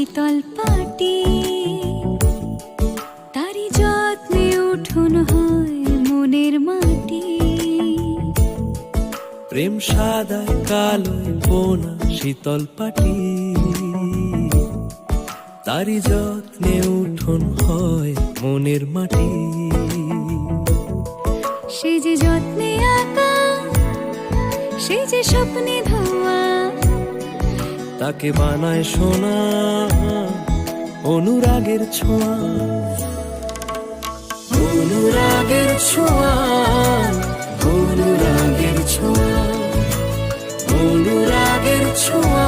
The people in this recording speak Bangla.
শীতল পাটি, তারি যত্নে উঠোন হয় মনের মাটি। প্রেম সাদা কালো বোনা শীতল পাটি, তারি যত্নে উঠোন হয় মনের মাটি। সে যে যত্নে আঁকা, সে যে স্বপ্নে ধোয়া, তাকে বানায় সোনা অনুরাগের ছোঁয়া। অনুরাগের ছোঁয়া, অনুরাগের ছোঁয়া, অনুরাগের ছোঁয়া।